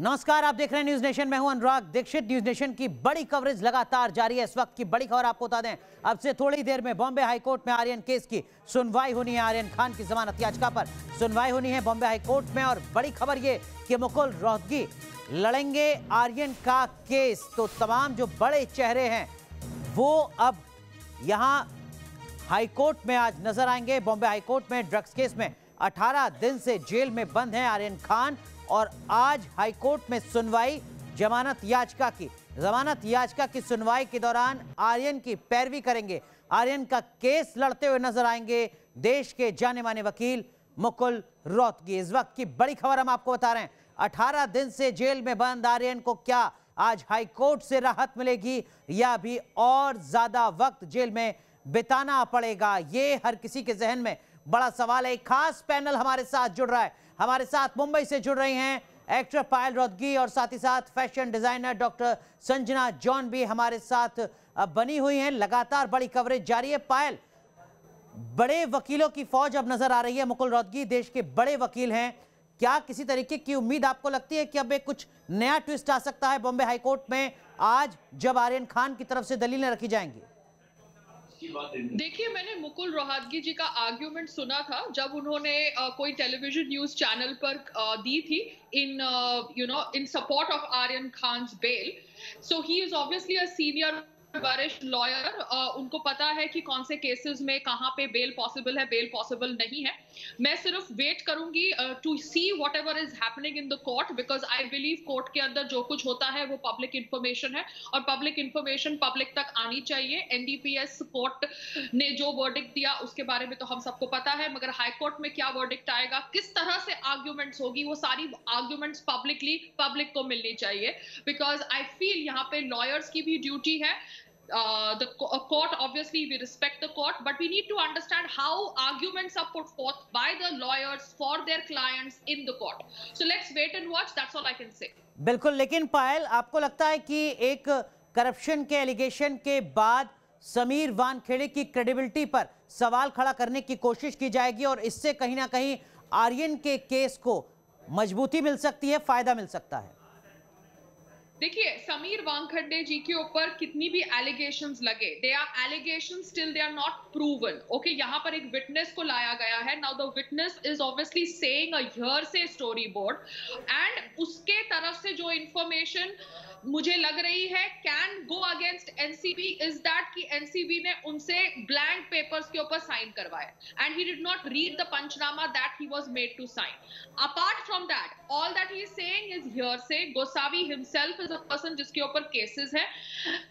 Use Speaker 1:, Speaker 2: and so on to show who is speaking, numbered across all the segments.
Speaker 1: नमस्कार, आप देख रहे हैं न्यूज नेशन। मैं हूं अनुराग दीक्षित। न्यूज नेशन की बड़ी कवरेज लगातार जारी है। इस वक्त की बड़ी खबर आपको बता दें, अब से थोड़ी देर में बॉम्बे हाईकोर्ट में आर्यन केस की सुनवाई होनी है। आर्यन खान की जमानत याचिका पर सुनवाई होनी है बॉम्बे हाईकोर्ट में। और बड़ी खबर ये कि मुकुल रोहतगी लड़ेंगे आर्यन का केस। तो तमाम जो बड़े चेहरे हैं वो अब यहाँ हाईकोर्ट में आज नजर आएंगे। बॉम्बे हाईकोर्ट में ड्रग्स केस में 18 दिन से जेल में बंद हैं आर्यन खान और आज हाईकोर्ट में सुनवाई जमानत याचिका की। जमानत याचिका की सुनवाई के दौरान आर्यन की पैरवी करेंगे, आर्यन का केस लड़ते हुए नजर आएंगे देश के जाने माने वकील मुकुल रोहतगी। इस वक्त की बड़ी खबर हम आपको बता रहे हैं, 18 दिन से जेल में बंद आर्यन को क्या आज हाईकोर्ट से राहत मिलेगी या भी और ज्यादा वक्त जेल में बिताना पड़ेगा, ये हर किसी के जहन में बड़ा सवाल है। एक खास पैनल हमारे साथ जुड़ रहा है। हमारे साथ मुंबई से जुड़ रही हैं एक्टर पायल रोहतगी और साथ ही साथ fashion designer doctor Sanjana John भी हमारे साथ बनी हुई हैं। लगातार बड़ी कवरेज जारी है। पायल, बड़े वकीलों की फौज अब नजर आ रही है। मुकुल रोहतगी देश के बड़े वकील हैं, क्या किसी तरीके की उम्मीद आपको लगती है कि अब एक कुछ नया ट्विस्ट आ सकता है बॉम्बे हाईकोर्ट में आज जब आर्यन खान की तरफ से दलीलें रखी जाएंगी?
Speaker 2: देखिए, मैंने मुकुल रोहतगी जी का आर्ग्यूमेंट सुना था जब उन्होंने कोई टेलीविजन न्यूज चैनल पर दी थी in support of Aryan Khan's bail. So he is obviously a senior वरिष्ठ लॉयर। उनको पता है कि कौन से केसेस में कहां पे बेल पॉसिबल है, बेल पॉसिबल नहीं है। मैं सिर्फ वेट करूंगी to see whatever is happening in the court, because I believe court के अंदर जो कुछ होता है वो पब्लिक इंफॉर्मेशन है और पब्लिक इंफॉर्मेशन पब्लिक तक आनी चाहिए। एनडीपीएस कोर्ट ने जो वर्डिक्ट दिया उसके बारे में तो हम सबको पता है, मगर हाई कोर्ट में क्या वर्डिक्ट आएगा, किस तरह से आर्ग्यूमेंट्स होगी, वो सारी आर्ग्यूमेंट्स पब्लिक को मिलनी चाहिए। बिकॉज आई फील यहाँ पे लॉयर्स की भी ड्यूटी है। The court, obviously we respect the court, but we need to understand how arguments are put forth by the lawyers for their clients in the court. So let's wait and watch, that's all I can say.
Speaker 1: बिल्कुल, लेकिन पायल, आपको लगता है कि एक corruption के allegation के बाद समीर वानखेड़े की क्रेडिबिलिटी पर सवाल खड़ा करने की कोशिश की जाएगी और इससे कहीं ना कहीं आर्यन के केस को मजबूती मिल सकती है, फायदा मिल सकता है?
Speaker 2: देखिए, समीर वानखेड़े जी के ऊपर कितनी भी एलिगेशंस लगे, they are allegations, still they are not proven. Okay, यहाँ पर एक विटनेस को लाया गया है। Now the witness is obviously saying a hearsay story board and उसके तरफ से जो इंफॉर्मेशन मुझे लग रही है can go against NCB is that कि एनसीबी ने उनसे ब्लैंक पेपर्स के ऊपर साइन करवाया and he did not read the panchnama that he was made to sign. Apart from that, all that he is saying is hearsay. Gosavi himself is a person जिसके ऊपर cases है,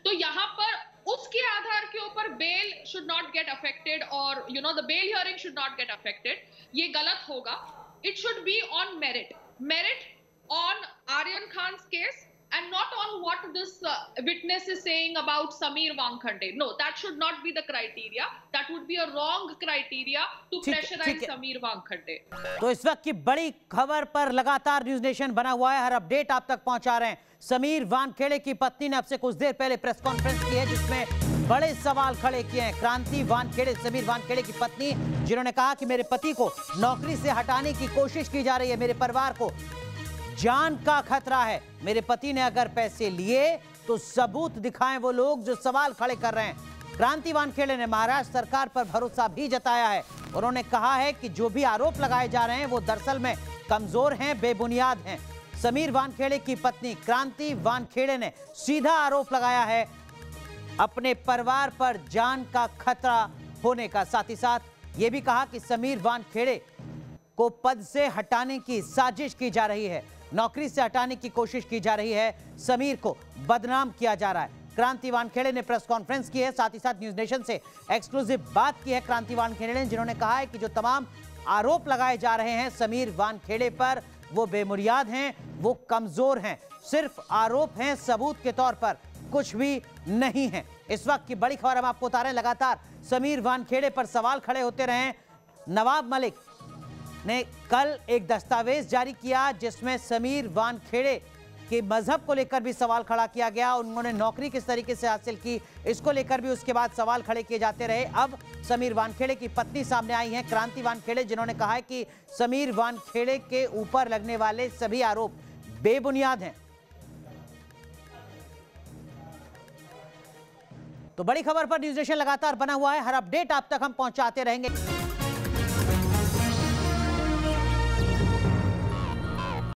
Speaker 2: तो यहाँ पर उसके आधार के ऊपर bail should not get affected और the bail hearing should not get affected. ये गलत होगा। It should be on merit on Aryan Khan's case and not on what this witness is saying about Sameer Wankhede. No, that should not be the criteria. That would be a wrong criteria to pressurize Sameer Wankhede.
Speaker 1: तो इस वक्त की बड़ी खबर पर लगातार news nation बना हुआ है, हर अपडेट आप तक पहुंचा रहे हैं। समीर वानखेड़े की पत्नी ने अब से कुछ देर पहले प्रेस कॉन्फ्रेंस की है जिसमें बड़े सवाल खड़े किए हैं। क्रांति वानखेड़े, समीर वानखेड़े की पत्नी, जिन्होंने कहा कि मेरे पति को नौकरी से हटाने की कोशिश की जा रही है, मेरे परिवार को जान का खतरा है। मेरे पति ने अगर पैसे लिए तो सबूत दिखाएं वो लोग जो सवाल खड़े कर रहे हैं। क्रांति वानखेड़े ने महाराष्ट्र सरकार पर भरोसा भी जताया है। उन्होंने कहा है कि जो भी आरोप लगाए जा रहे हैं वो दरअसल में कमजोर हैं, बेबुनियाद हैं। समीर वानखेड़े की पत्नी क्रांति वानखेड़े ने सीधा आरोप लगाया है अपने परिवार पर जान का खतरा होने का। साथ ही साथ ये भी कहा कि समीर वानखेड़े को पद से हटाने की साजिश की जा रही है, नौकरी से हटाने की कोशिश की जा रही है, समीर को बदनाम किया जा रहा है। क्रांति वानखेड़े ने प्रेस कॉन्फ्रेंस की है, साथ ही साथ न्यूज नेशन से एक्सक्लूसिव बात की है क्रांति वानखेड़े ने, जिन्होंने कहा है कि जो तमाम आरोप लगाए जा रहे हैं समीर वानखेड़े पर वो बेबुनियाद हैं, वो कमजोर हैं, सिर्फ आरोप हैं, सबूत के तौर पर कुछ भी नहीं है। इस वक्त की बड़ी खबर हम आपको बता रहे हैं, लगातार समीर वानखेड़े पर सवाल खड़े होते रहे। नवाब मलिक ने कल एक दस्तावेज जारी किया जिसमें समीर वानखेड़े के मजहब को लेकर भी सवाल खड़ा किया गया। उन्होंने नौकरी किस तरीके से हासिल की, इसको लेकर भी उसके बाद सवाल खड़े किए जाते रहे। अब समीर वानखेड़े की पत्नी सामने आई हैं, क्रांति वानखेड़े, जिन्होंने कहा है कि समीर वानखेड़े के ऊपर लगने वाले सभी आरोप बेबुनियाद हैं। तो बड़ी खबर पर न्यूज नेशन लगातार बना हुआ है, हर अपडेट आप तक हम पहुंचाते रहेंगे।